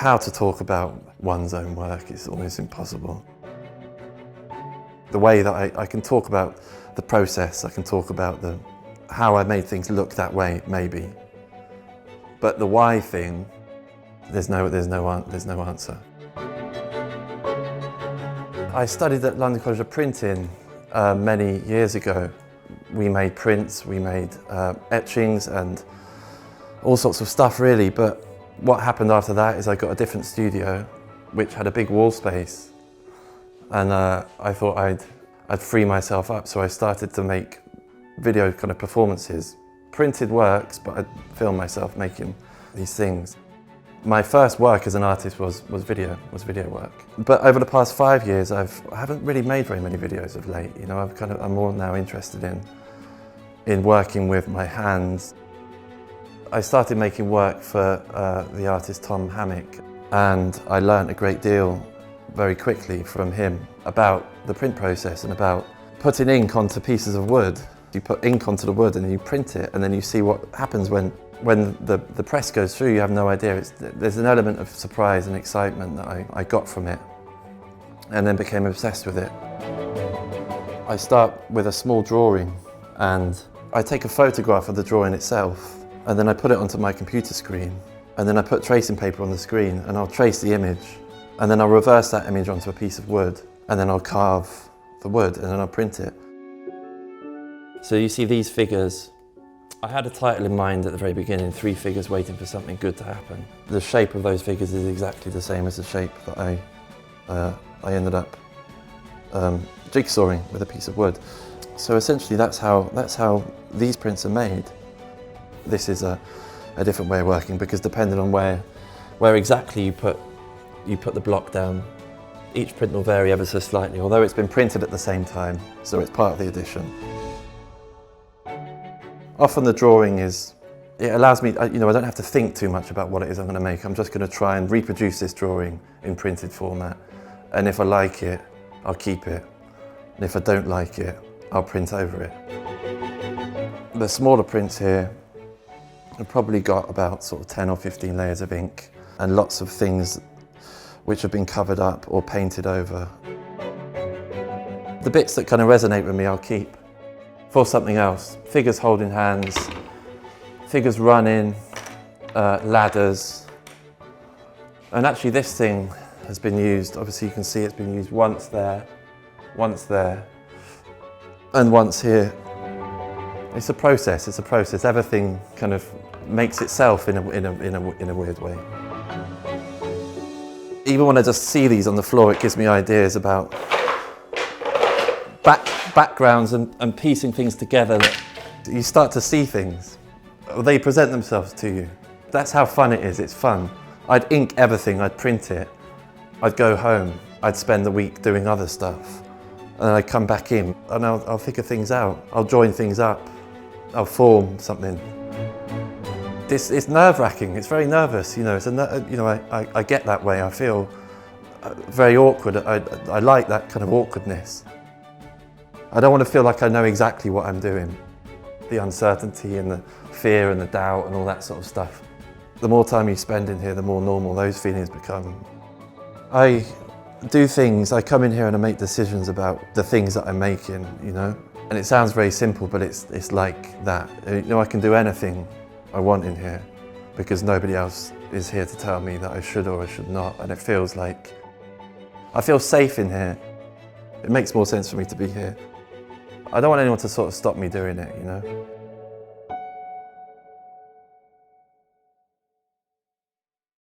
how to talk about one's own work is almost impossible. The way that I can talk about the process, I can talk about how I made things look that way, maybe. But the why thing, there's no answer. I studied at London College of Printing many years ago. We made prints, we made etchings and all sorts of stuff really, but what happened after that is I got a different studio which had a big wall space, and I thought I'd free myself up, so I started to make video kind of performances. Printed works, but I'd film myself making these things. My first work as an artist was video work. But over the past 5 years, I haven't really made very many videos of late. You know, I'm more now interested in working with my hands. I started making work for the artist Tom Hammock, and I learned a great deal very quickly from him about the print process and about putting ink onto pieces of wood. You put ink onto the wood and then you print it, and then you see what happens when the press goes through. You have no idea. There's an element of surprise and excitement that I got from it, and then became obsessed with it. I start with a small drawing, and I take a photograph of the drawing itself, and then I put it onto my computer screen, and then I put tracing paper on the screen, and I'll trace the image, and then I'll reverse that image onto a piece of wood, and then I'll carve the wood, and then I'll print it. So you see these figures. I had a title in mind at the very beginning, 3 figures waiting for something good to happen. The shape of those figures is exactly the same as the shape that I ended up jigsawing with a piece of wood. So essentially that's how these prints are made. This is a different way of working, because depending on where exactly you put the block down, each print will vary ever so slightly, although it's been printed at the same time, so it's part of the edition. Often the drawing it allows me, I don't have to think too much about what it is I'm going to make. I'm just going to try and reproduce this drawing in printed format, and if I like it, I'll keep it, and if I don't like it, I'll print over it. The smaller prints here have probably got about sort of 10 or 15 layers of ink, and lots of things which have been covered up or painted over. The bits that kind of resonate with me, I'll keep for something else. Figures holding hands, figures running, ladders. And actually this thing has been used, obviously you can see it's been used once there, and once here. It's a process. Everything kind of makes itself in a weird way. Even when I just see these on the floor, it gives me ideas about backgrounds and piecing things together. You start to see things. They present themselves to you. That's how fun it is. It's fun. I'd ink everything, I'd print it. I'd go home, I'd spend the week doing other stuff. And then I'd come back in and I'll figure things out. I'll join things up. I'll form something. It's nerve-wracking. It's very nervous. I get that way. I feel very awkward. I like that kind of awkwardness. I don't want to feel like I know exactly what I'm doing. The uncertainty and the fear and the doubt and all that sort of stuff. The more time you spend in here, the more normal those feelings become. I do things. I come in here and I make decisions about the things that I'm making. And it sounds very simple, but it's like that. I can do anything I want in here, because nobody else is here to tell me that I should or I should not, and it feels like I feel safe in here. It makes more sense for me to be here. I don't want anyone to sort of stop me doing it,